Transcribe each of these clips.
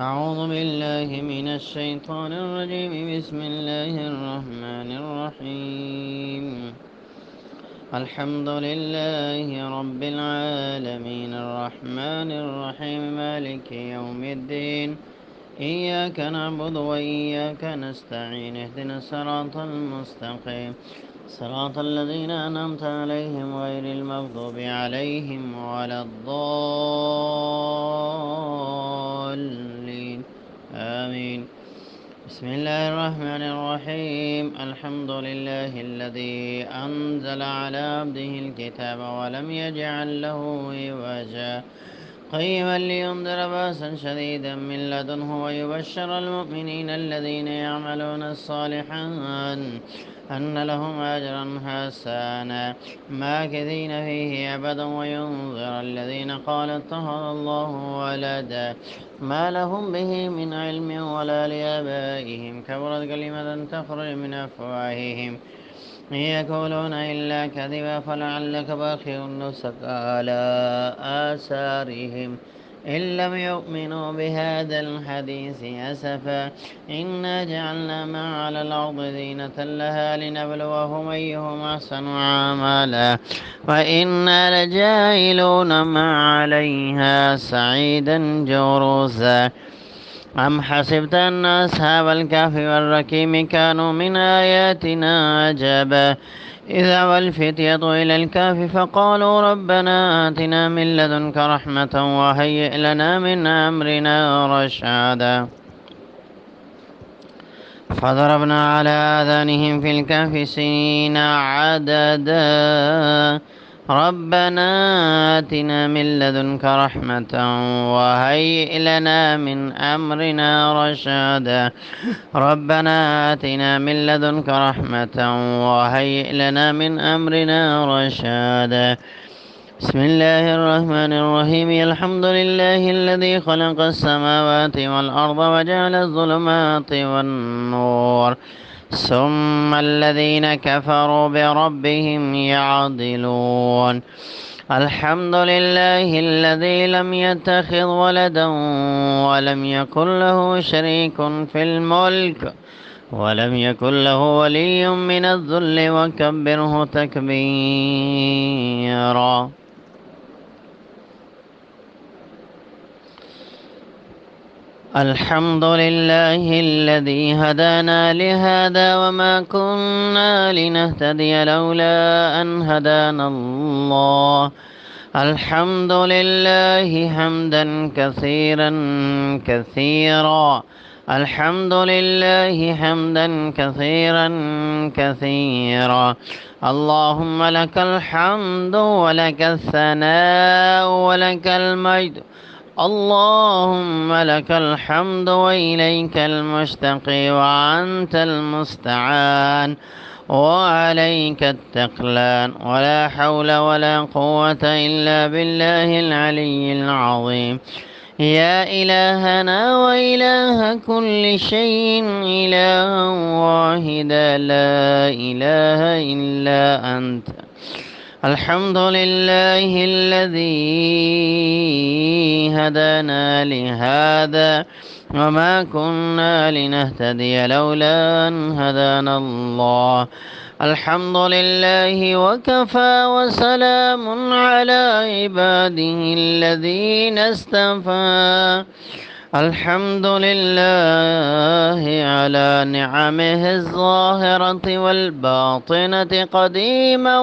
أعوذ بالله من الشيطان الرجيم. بسم الله الرحمن الرحيم. الحمد لله رب العالمين الرحمن الرحيم مالك يوم الدين. إياك نعبد وإياك نستعين. اهدنا الصراط المستقيم، صراط الذين أنعمت عليهم غير المغضوب عليهم ولا الضالين. آمين. بسم الله الرحمن الرحيم. الحمد لله الذي أنزل على عبده الكتاب ولم يجعل له عوجا قيما لينذر بأسا شديدا من لدنه ويبشر المؤمنين الذين يعملون الصالحات أن لهم أجرا حسنا ماكثين فيه أبدا وينذر الذين قالوا اتخذ الله ولدا ما لهم به من علم ولا لآبائهم. كبرت كلمة تخرج من أفواههم إن يقولون إلا كذبا فلعلك باخع نفسك على آثارهم إن لم يؤمنوا بهذا الحديث أسفا. إنا جعلنا ما على الأرض زينة لها لنبلوهم أيهم أحسن عملا وإنا لجاعلون ما عليها صعيدا جرزا. أم حسبت أن أصحاب الكهف والرقيم كانوا من آياتنا عجبا إذا والفتية إلى الكهف فقالوا ربنا آتنا من لدنك رحمة وهيئ لنا من أمرنا رشدا. فضربنا على آذانهم في الكهف سنين عددا ربنا آتنا من لدنك رحمة وهيئ لنا من أمرنا رشدا. ربنا آتنا من لدنك رحمة وهيئ لنا من أمرنا رشدا. بسم الله الرحمن الرحيم. الحمد لله الذي خلق السماوات والأرض وجعل الظلمات والنور ثم الذين كفروا بربهم يعدلون. الحمد لله الذي لم يتخذ ولدا ولم يكن له شريك في الملك ولم يكن له ولي من الذل وكبره تكبيرا. الحمد لله الذي هدانا لهذا وما كنا لنهتدي لولا أن هدانا الله. الحمد لله حمدا كثيرا كثيرا. الحمد لله حمدا كثيرا كثيرا. اللهم لك الحمد ولك الثناء ولك المجد. اللهم لك الحمد وإليك المشتقي وأنت المستعان وعليك التقلان ولا حول ولا قوة إلا بالله العلي العظيم. يا إلهنا وإله كل شيء إلها واحدا لا إله إلا أنت. الحمد لله الذي هدانا لهذا وما كنا لنهتدي لولا أن هدانا الله. الحمد لله وكفى وسلام على عباده الذين اصطفى. الحمد لله على نعمه الظاهرة والباطنة قديما.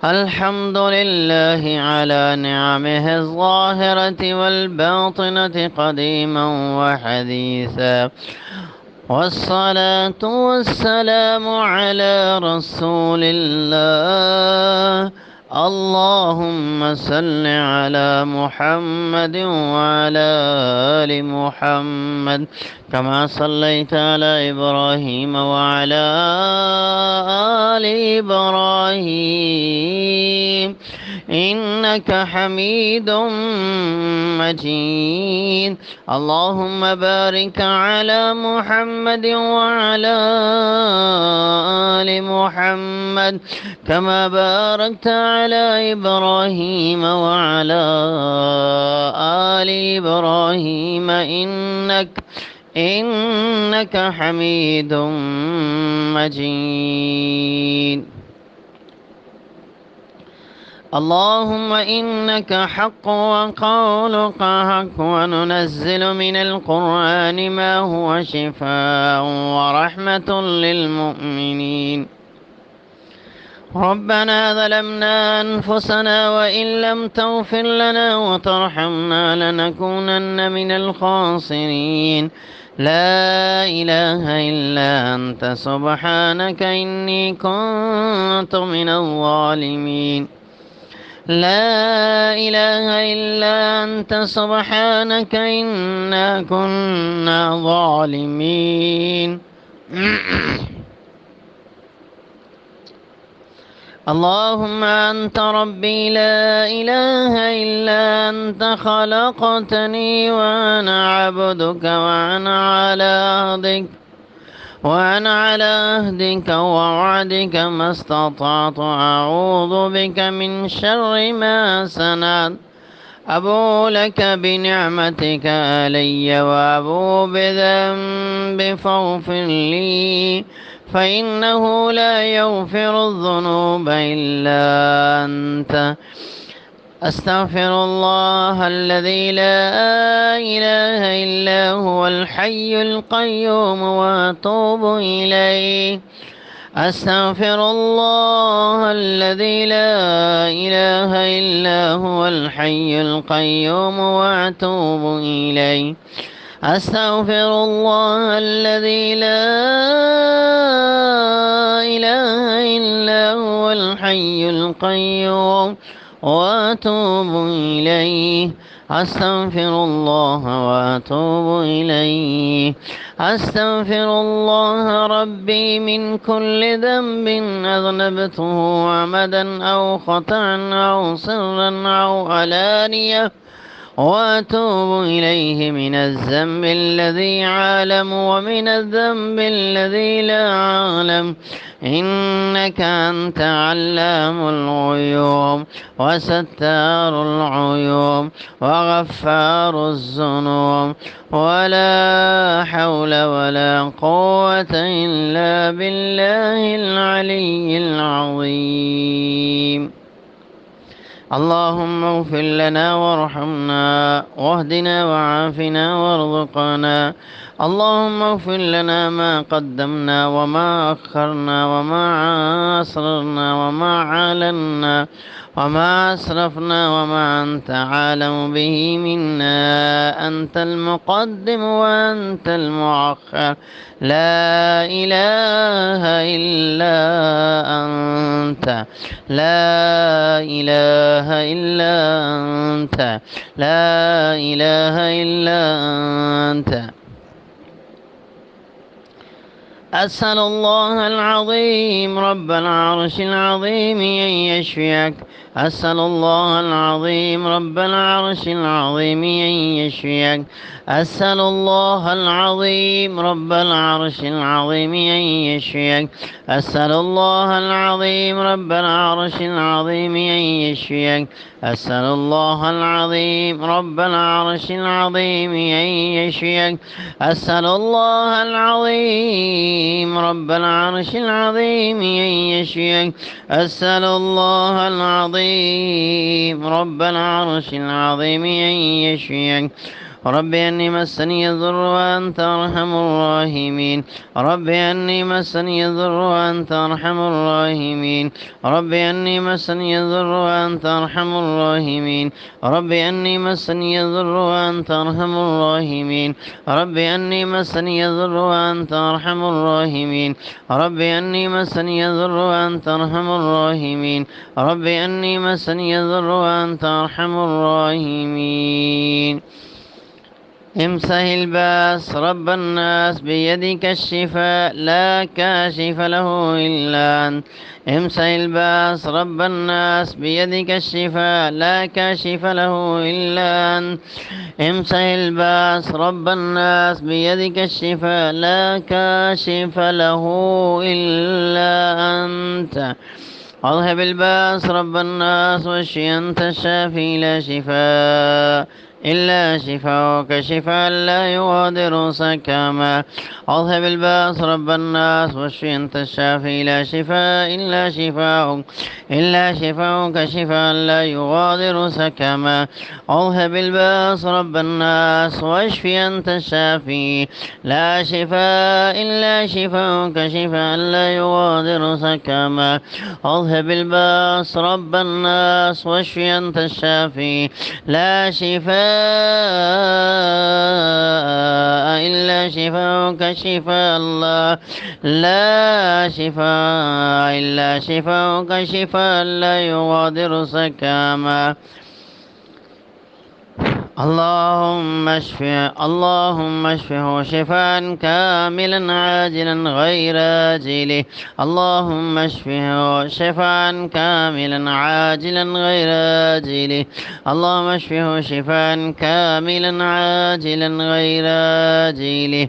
الحمد لله على نعمه الظاهرة والباطنة قديما وحديثا. والصلاة والسلام على رسول الله. اللهم صل على محمد وعلى آل محمد كما صليت على إبراهيم وعلى آل إبراهيم إنك حميد مجيد. اللهم بارك على محمد وعلى آل محمد كما باركت على إبراهيم وعلى آل إبراهيم إنك حميد مجيد. اللهم إنك حق وقولك حق، وننزل من القرآن ما هو شفاء ورحمة للمؤمنين. ربنا ظلمنا أنفسنا وإن لم تغفر لنا وترحمنا لنكونن من الخاسرين. لا إله إلا أنت سبحانك إني كنت من الظالمين. لا إله إلا أنت سبحانك إنا كنا ظالمين. اللهم أنت ربي لا إله إلا أنت، خلقتني وأنا عبدك وأنا على عهدك ووعدك ما استطعت، أعوذ بك من شر ما صنعت. أبو لك بنعمتك علي وأبو بذنب فاغفر لي، فإنه لا يغفر الذنوب إلا أنت. أستغفر الله الذي لا إله إلا هو الحي القيوم وأتوب إليه. أستغفر الله الذي لا إله إلا هو الحي القيوم وأتوب إليه. أستغفر الله الذي لا إله إلا هو الحي القيوم وأتوب إليه. أستغفر الله وأتوب إليه. أستغفر الله ربي من كل ذنب أذنبته عمدا أو خطأ أو سرا أو علانية، وأتوب إليه من الذنب الذي أعلم ومن الذنب الذي لا أعلم، إنك أنت علام الغيوب وستار العيوب وغفار الذنوب، ولا حول ولا قوة إلا بالله العلي العظيم. اللهم اغفر لنا وارحمنا واهدنا وعافنا وارزقنا. اللهم اغفر لنا ما قدمنا وما أخرنا وما أسررنا وما أعلنا وما أسرفنا وما أنت عالم به منا. أنت المقدم وأنت المؤخر، لا إله إلا أنت، لا إله إلا أنت، لا إله إلا أنت. أسأل الله العظيم رب العرش العظيم أن يشفيك. أسأل الله العظيم رب العرش العظيم أن يشفيك. أسأل الله العظيم رب العرش العظيم أن يشفيك. أسأل الله العظيم رب العرش العظيم أن يشفيك. أسأل الله العظيم رب العرش العظيم أن يشفيك. أسأل الله العظيم رب العرش العظيم أن يشفيك. أسأل الله العظيم رب العرش العظيم أن يشفيك. رب أني مسني الضر وأنت أرحم الراحمين. رب أني مسني الضر وأنت أرحم الراحمين. رب أني مسني الضر وأنت أرحم الراحمين. رب أني مسني الضر وأنت أرحم الراحمين. رب أني مسني الضر وأنت أرحم الراحمين. رب أني مسني الضر وأنت أرحم الراحمين. رب أني مسني الضر وأنت أرحم الراحمين. امسه الباس رب الناس بيدك الشفاء لا كاشف له إلا أنت. امسه الباس رب الناس بيدك الشفاء لا كاشف له إلا أنت. امسه الباس رب الناس بيدك الشفاء لا كاشف له إلا أنت. اذهب الباس رب الناس واشفي أنت الشافي لا شفاء إلا شفاؤك شفاء لا يغادر سقما. اذهب الباس رب الناس واشفي أنت الشافي لا شفاء إلا شفاؤك شفاء لا يغادر سقما. اذهب الباس رب الناس واشفي أنت الشافي لا شفاء إلا شفاؤك شفاء لا يغادر سقما. اذهب الباس رب الناس واشفي أنت الشافي لا شفاء إلا شفاؤك شفاء الله لا شفاء إلا شفاؤك شفاء لا يغادر سقما. اللهم اشفه شفاء كاملا عاجلا غير آجله. اللهم اشفه شفاء كاملا عاجلا غير آجله. اللهم اشفه شفاء كاملا عاجلا غير آجله.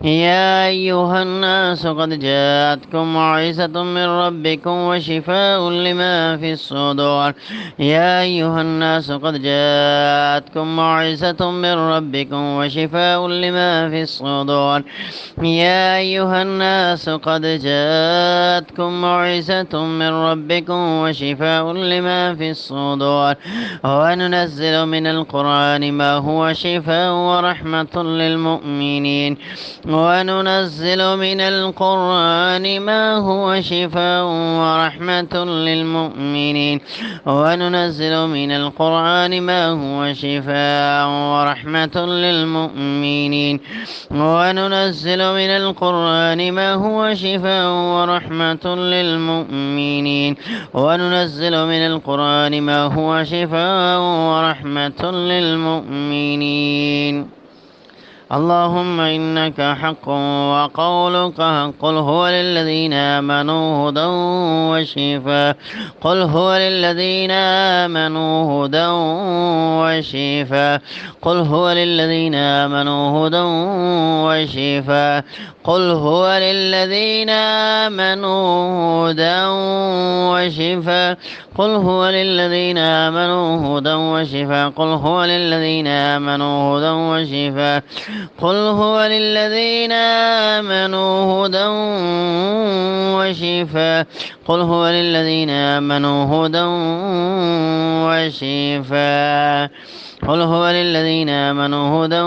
يا أيها الناس قد جاءتكم موعظة من ربكم وشفاء لما في الصدور. يا أيها الناس قد جاءتكم موعظة من ربكم وشفاء لما في الصدور. يا أيها الناس قد جاءتكم موعظة من ربكم وشفاء لما في الصدور. وننزل من القرآن ما هو شفاء ورحمة للمؤمنين. وننزل من القرآن ما هو شفاء ورحمة للمؤمنين. وننزل من القرآن ما هو شفاء ورحمة للمؤمنين. وننزل من القرآن ما هو شفاء ورحمة للمؤمنين. وننزل من القرآن ما هو شفاء ورحمة للمؤمنين. اللهم إنك حق وقولك حق. قل هو للذين آمنوا هدى وشفاء. قل هو للذين آمنوا هدى وشفاء. قل هو للذين آمنوا هدى وشفاء. قل هو للذين آمنوا هدى وشفاء. قل هو للذين آمنوا هدى وشفاء. قل هو للذين آمنوا هدى وشفاء. قل هو للذين آمنوا هدى وشفاء. قل هو للذين آمنوا هدى وشفاء. قل هو للذين آمنوا هدى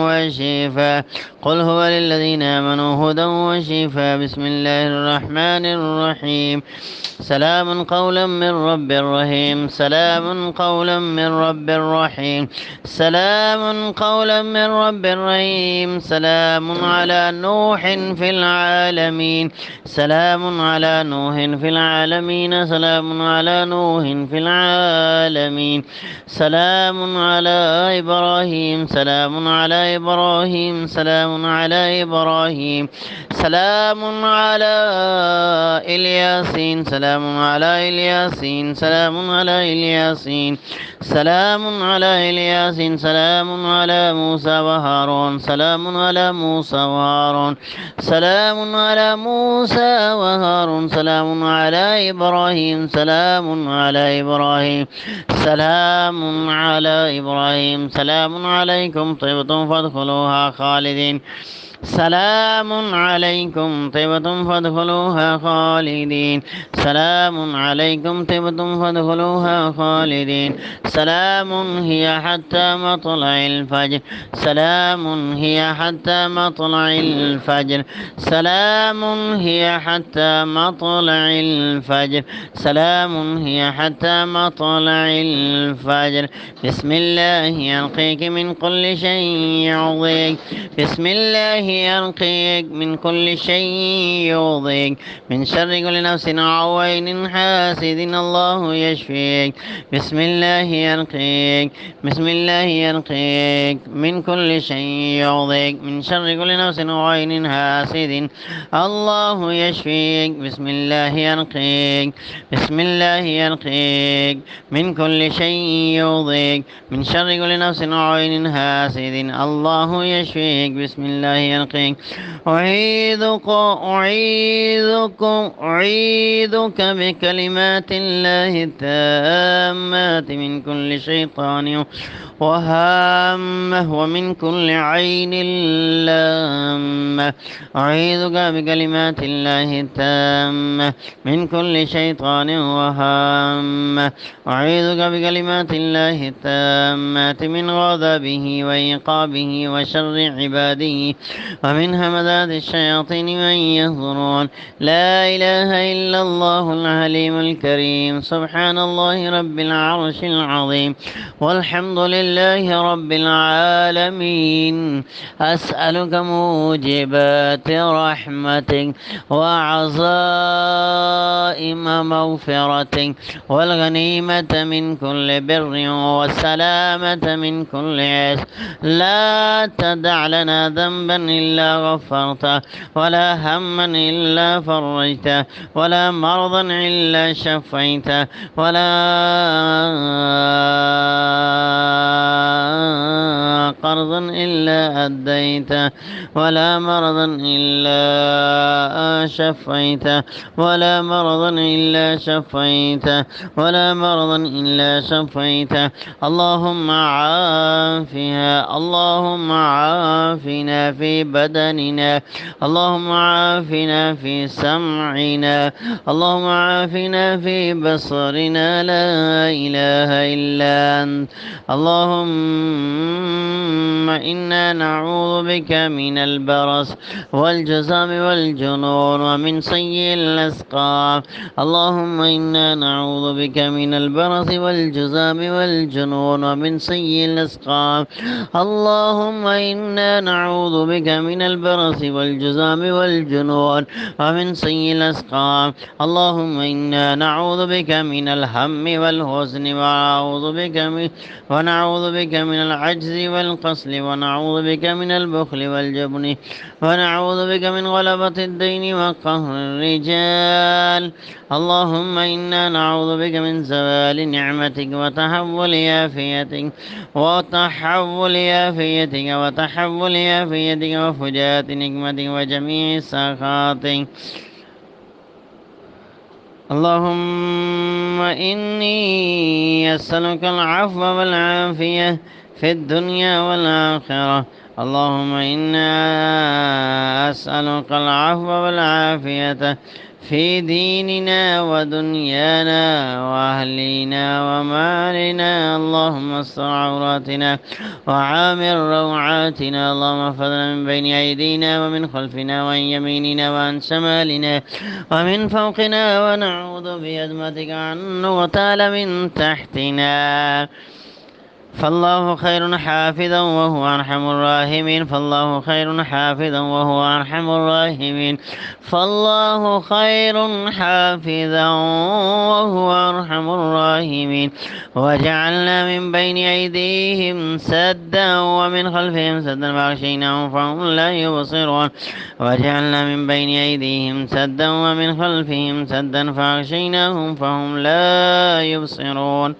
وشفاء. قل هو للذين آمنوا هدى وشفاء. بسم الله الرحمن الرحيم. سلام قولا من رب رحيم. سلام قولا من رب رحيم. سلام قولا من رب رحيم. سلام على نوح في العالمين. سلام على نوح في العالمين. سلام على نوح في العالمين. سلام على إبراهيم. سلام على إبراهيم. سلام على إبراهيم. سلام على الياسين. سلام على الياسين. سلام على الياسين. سلام على الياسين. سلام على موسى وهارون. سلام على موسى وهارون. سلام على موسى وهارون. سلام على إبراهيم. سلام على إبراهيم. سلام على إبراهيم. سلام عليكم طبتم فادخلوها خالدين. سلام عليكم طبتم فادخلوها خالدين. سلام عليكم طبتم فادخلوها خالدين. سلام هي حتى مطلع الفجر. سلام هي حتى مطلع الفجر. سلام هي حتى مطلع الفجر. سلام هي حتى مطلع الفجر. بسم الله يلقيك من كل شيء يعظيك. بسم الله يرقيك من كل شيء يؤذيك من شر كل نفس أو عين حاسد الله يشفيك بسم الله يرقيك بسم الله يرقيك من كل شيء يؤذيك من شر كل نفس أو عين حاسد الله يشفيك بسم الله يرقيك بسم الله يرقيك من كل شيء يؤذيك من شر كل نفس أو عين حاسد الله يشفيك بسم الله يرقيك أعيذك بكلمات الله التامات من كل شيطان وهامة ومن كل عين لامة أعيذك بكلمات الله التامة من كل شيطان وهامة أعيذك بكلمات الله التامات من غضبه وعقابه وشر عباده ومن همذات الشياطين من يهضرون لا إله إلا الله العليم الكريم سبحان الله رب العرش العظيم والحمد لله رب العالمين أسألك موجبات رحمتك وعزائم مغفرتك والغنيمة من كل بر والسلامة من كل إثم لا تدع لنا ذنبا إلا غفرته ولا هما إلا فرجته ولا مرضا إلا شفيته ولا قرضا إلا أديته ولا مرضا إلا شفيته ولا مرضا إلا شفيته ولا مرضا إلا شفيته اللهم عافها اللهم عافنا في بدننا اللهم عافنا في سمعنا اللهم عافنا في بصرنا لا إله إلا أنت اللهم إنا نعوذ بك من البرص والجزام والجنون ومن سيء الأسقام اللهم إنا نعوذ بك من البرص والجزام والجنون ومن سيء الأسقام اللهم إنا نعوذ بك من البرص والجزام والجنون ومن سيء الأسقام اللهم إنا نعوذ بك من الهم والحزن ونعوذ بك من العجز والكسل ونعوذ بك من البخل والجبن ونعوذ بك من غلبة الدين وقهر الرجال اللهم إنا نعوذ بك من زوال نعمتك وتحول عافيتك وفجاءة نقمتك وجميع سخطك اللهم إني أسألك العفو والعافية في الدنيا والآخرة اللهم إنا أسألك العفو والعافية في ديننا ودنيانا وأهلنا ومالنا اللهم استر عوراتنا وعامر روعاتنا اللهم احفظنا من بين أيدينا ومن خلفنا وعن يميننا وعن شمالنا ومن فوقنا ونعوذ بعظمتك أن نغتال من تحتنا فالله خير حافظا وهو أرحم الراحمين فالله خير حافظا وهو أرحم الراحمين فالله خير حافظا وهو أرحم الراحمين وجعلنا من بين أيديهم سدا ومن خلفهم سدا فأغشيناهم فهم لا يبصرون وجعلنا من بين أيديهم سدا ومن خلفهم سدا فأغشيناهم فهم لا يبصرون